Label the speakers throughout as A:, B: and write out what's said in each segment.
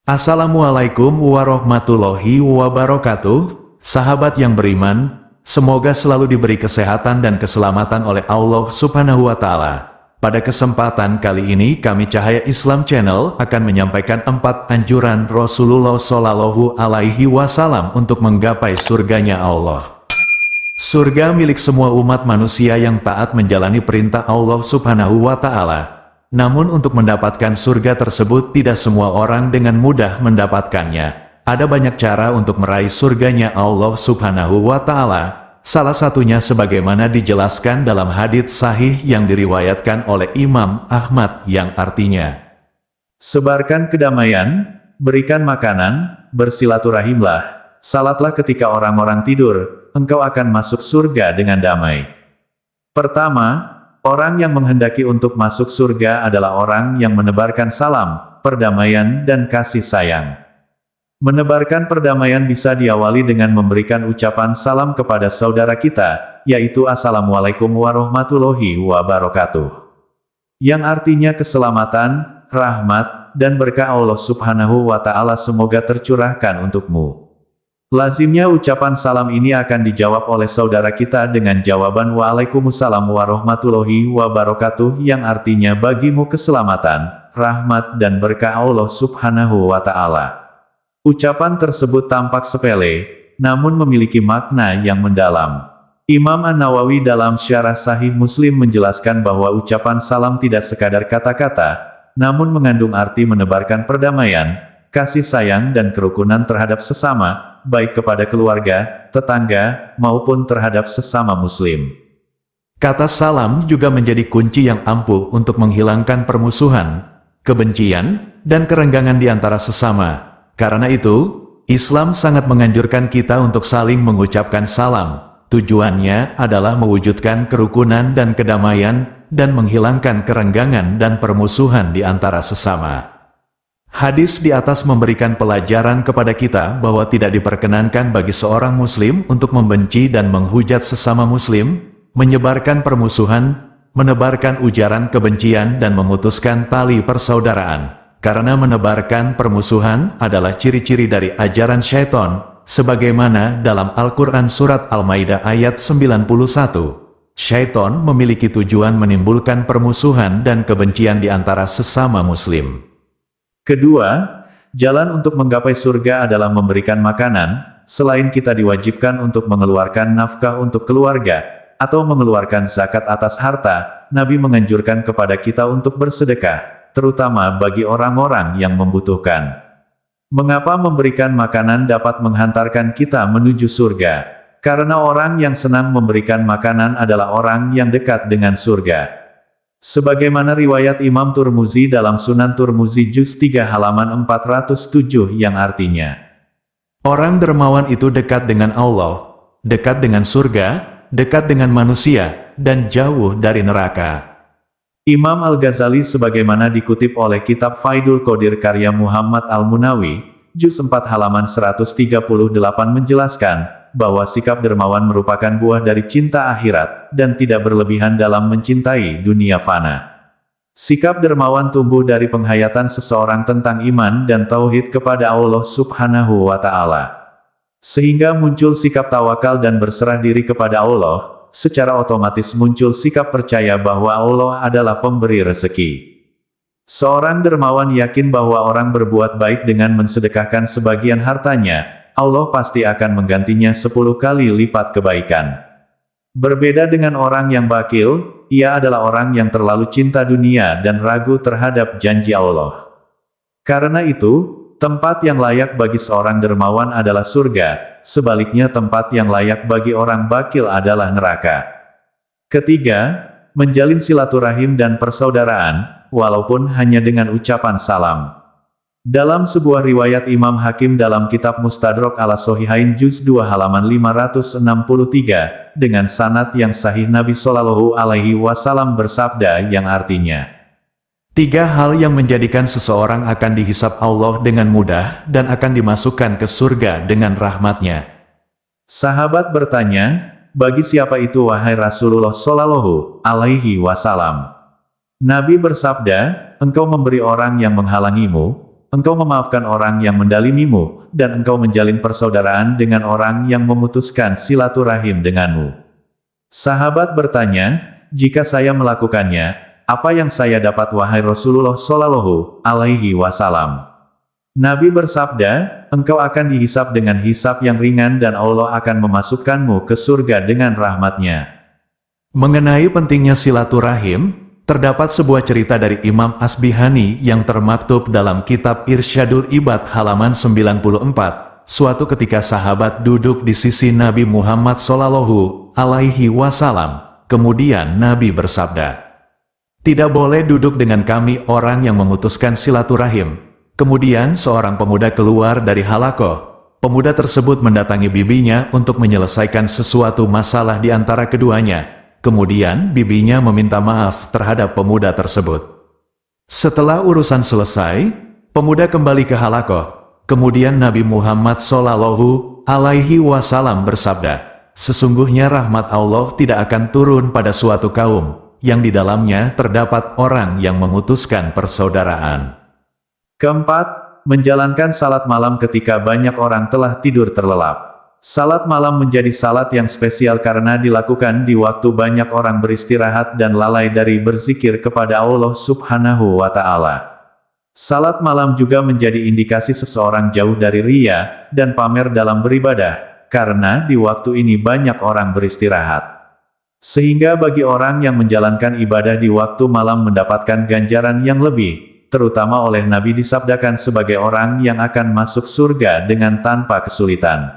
A: Assalamualaikum warahmatullahi wabarakatuh, sahabat yang beriman, semoga selalu diberi kesehatan dan keselamatan oleh Allah Subhanahu wa Ta'ala. Pada kesempatan kali ini kami Cahaya Islam Channel akan menyampaikan 4 anjuran Rasulullah Shallallahu Alaihi Wasallam untuk menggapai surganya Allah. Surga milik semua umat manusia yang taat menjalani perintah Allah Subhanahu wa Ta'ala. Namun untuk mendapatkan surga tersebut tidak semua orang dengan mudah mendapatkannya. Ada banyak cara untuk meraih surganya Allah Subhanahu wa Ta'ala. Salah satunya sebagaimana dijelaskan dalam hadits sahih yang diriwayatkan oleh Imam Ahmad yang artinya, sebarkan kedamaian, berikan makanan, bersilaturahimlah, salatlah ketika orang-orang tidur, engkau akan masuk surga dengan damai. Pertama, orang yang menghendaki untuk masuk surga adalah orang yang menebarkan salam, perdamaian dan kasih sayang. Menebarkan perdamaian bisa diawali dengan memberikan ucapan salam kepada saudara kita, yaitu Assalamualaikum warahmatullahi wabarakatuh. Yang artinya keselamatan, rahmat, dan berkah Allah Subhanahu wa Ta'ala semoga tercurahkan untukmu. Lazimnya ucapan salam ini akan dijawab oleh saudara kita dengan jawaban Waalaikumsalam warahmatullahi wabarakatuh yang artinya bagimu keselamatan, rahmat dan berkah Allah Subhanahu wa Ta'ala. Ucapan tersebut tampak sepele, namun memiliki makna yang mendalam. Imam An-Nawawi dalam Syarah Sahih Muslim menjelaskan bahwa ucapan salam tidak sekadar kata-kata, namun mengandung arti menebarkan perdamaian, kasih sayang dan kerukunan terhadap sesama, baik kepada keluarga, tetangga, maupun terhadap sesama muslim. Kata salam juga menjadi kunci yang ampuh untuk menghilangkan permusuhan, kebencian, dan kerenggangan di antara sesama. Karena itu, Islam sangat menganjurkan kita untuk saling mengucapkan salam. Tujuannya adalah mewujudkan kerukunan dan kedamaian, dan menghilangkan kerenggangan dan permusuhan di antara sesama. Hadis di atas memberikan pelajaran kepada kita bahwa tidak diperkenankan bagi seorang muslim untuk membenci dan menghujat sesama muslim, menyebarkan permusuhan, menebarkan ujaran kebencian dan memutuskan tali persaudaraan. Karena menebarkan permusuhan adalah ciri-ciri dari ajaran syaitan, sebagaimana dalam Al-Quran Surat Al-Maidah ayat 91. Syaitan memiliki tujuan menimbulkan permusuhan dan kebencian di antara sesama muslim. Kedua, jalan untuk menggapai surga adalah memberikan makanan. Selain kita diwajibkan untuk mengeluarkan nafkah untuk keluarga, atau mengeluarkan zakat atas harta, Nabi menganjurkan kepada kita untuk bersedekah, terutama bagi orang-orang yang membutuhkan. Mengapa memberikan makanan dapat menghantarkan kita menuju surga? Karena orang yang senang memberikan makanan adalah orang yang dekat dengan surga. Sebagaimana riwayat Imam Turmuzi dalam Sunan Turmuzi juz 3 halaman 407 yang artinya, orang dermawan itu dekat dengan Allah, dekat dengan surga, dekat dengan manusia, dan jauh dari neraka. Imam Al-Ghazali sebagaimana dikutip oleh kitab Faidul Qadir karya Muhammad Al-Munawi, juz 4 halaman 138 menjelaskan, bahwa sikap dermawan merupakan buah dari cinta akhirat, dan tidak berlebihan dalam mencintai dunia fana. Sikap dermawan tumbuh dari penghayatan seseorang tentang iman dan tauhid kepada Allah Subhanahu wa Ta'ala. Sehingga muncul sikap tawakal dan berserah diri kepada Allah. Secara otomatis muncul sikap percaya bahwa Allah adalah pemberi rezeki. Seorang dermawan yakin bahwa orang berbuat baik dengan mensedekahkan sebagian hartanya, Allah pasti akan menggantinya 10 kali lipat kebaikan. Berbeda dengan orang yang bakil, ia adalah orang yang terlalu cinta dunia dan ragu terhadap janji Allah. Karena itu, tempat yang layak bagi seorang dermawan adalah surga, sebaliknya tempat yang layak bagi orang bakil adalah neraka. Ketiga, menjalin silaturahim dan persaudaraan, walaupun hanya dengan ucapan salam. Dalam sebuah riwayat Imam Hakim dalam kitab Mustadrak ala Sohihain juz 2 halaman 563, dengan sanad yang sahih Nabi Shallallahu Alaihi Wasallam bersabda yang artinya, 3 hal yang menjadikan seseorang akan dihisap Allah dengan mudah dan akan dimasukkan ke surga dengan rahmatnya. Sahabat bertanya, bagi siapa itu wahai Rasulullah Shallallahu Alaihi Wasallam? Nabi bersabda, engkau memberi orang yang menghalangimu, engkau memaafkan orang yang mendalimimu, dan engkau menjalin persaudaraan dengan orang yang memutuskan silaturahim denganmu. Sahabat bertanya, jika saya melakukannya, apa yang saya dapat wahai Rasulullah Shallallahu Alaihi Wasallam? Nabi bersabda, engkau akan dihisab dengan hisab yang ringan dan Allah akan memasukkanmu ke surga dengan rahmatnya. Mengenai pentingnya silaturahim, terdapat sebuah cerita dari Imam Asbihani yang termaktub dalam kitab Irsyadul Ibad halaman 94. Suatu ketika sahabat duduk di sisi Nabi Muhammad Shallallahu Alaihi Wasallam. Kemudian Nabi bersabda, tidak boleh duduk dengan kami orang yang memutuskan silaturahim. Kemudian seorang pemuda keluar dari halakoh. Pemuda tersebut mendatangi bibinya untuk menyelesaikan sesuatu masalah di antara keduanya. Kemudian bibinya meminta maaf terhadap pemuda tersebut. Setelah urusan selesai, pemuda kembali ke halakoh. Kemudian Nabi Muhammad Shallallahu Alaihi Wasallam bersabda, sesungguhnya rahmat Allah tidak akan turun pada suatu kaum yang di dalamnya terdapat orang yang memutuskan persaudaraan. Keempat, menjalankan salat malam ketika banyak orang telah tidur terlelap. Salat malam menjadi salat yang spesial karena dilakukan di waktu banyak orang beristirahat dan lalai dari berzikir kepada Allah Subhanahu wa Ta'ala. Salat malam juga menjadi indikasi seseorang jauh dari riya dan pamer dalam beribadah, karena di waktu ini banyak orang beristirahat. Sehingga bagi orang yang menjalankan ibadah di waktu malam mendapatkan ganjaran yang lebih, terutama oleh Nabi disabdakan sebagai orang yang akan masuk surga dengan tanpa kesulitan.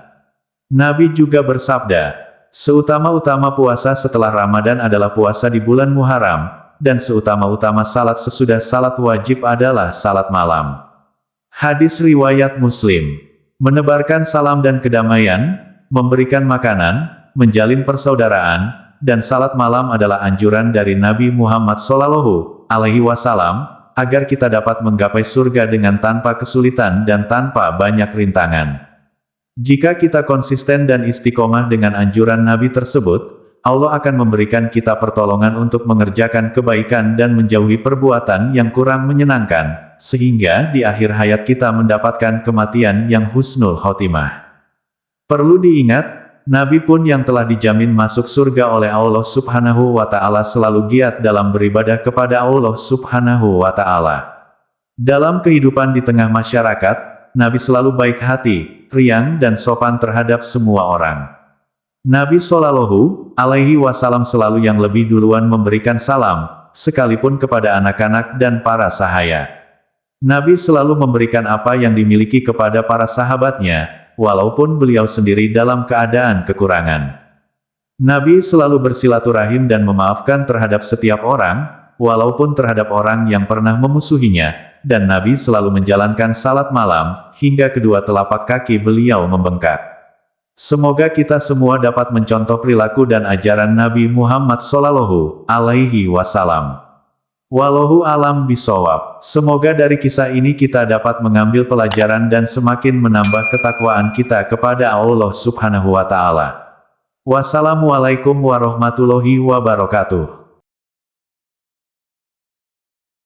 A: Nabi juga bersabda, seutama-utama puasa setelah Ramadan adalah puasa di bulan Muharram, dan seutama-utama salat sesudah salat wajib adalah salat malam. Hadis riwayat Muslim. Menebarkan salam dan kedamaian, memberikan makanan, menjalin persaudaraan, dan salat malam adalah anjuran dari Nabi Muhammad Shallallahu Alaihi Wasallam, agar kita dapat menggapai surga dengan tanpa kesulitan dan tanpa banyak rintangan. Jika kita konsisten dan istiqomah dengan anjuran Nabi tersebut, Allah akan memberikan kita pertolongan untuk mengerjakan kebaikan dan menjauhi perbuatan yang kurang menyenangkan, sehingga di akhir hayat kita mendapatkan kematian yang husnul khotimah. Perlu diingat, Nabi pun yang telah dijamin masuk surga oleh Allah Subhanahu wa Ta'ala selalu giat dalam beribadah kepada Allah Subhanahu wa Ta'ala. Dalam kehidupan di tengah masyarakat, Nabi selalu baik hati, riang dan sopan terhadap semua orang. Nabi Shallallahu Alaihi Wasallam selalu yang lebih duluan memberikan salam, sekalipun kepada anak-anak dan para sahaya. Nabi selalu memberikan apa yang dimiliki kepada para sahabatnya, walaupun beliau sendiri dalam keadaan kekurangan. Nabi selalu bersilaturahim dan memaafkan terhadap setiap orang, walaupun terhadap orang yang pernah memusuhinya, dan Nabi selalu menjalankan salat malam, hingga kedua telapak kaki beliau membengkak. Semoga kita semua dapat mencontoh perilaku dan ajaran Nabi Muhammad Shallallahu Alaihi Wasallam. Wallahu alam bisawab. Semoga dari kisah ini kita dapat mengambil pelajaran dan semakin menambah ketakwaan kita kepada Allah Subhanahu wa Ta'ala. Wassalamualaikum warahmatullahi wabarakatuh.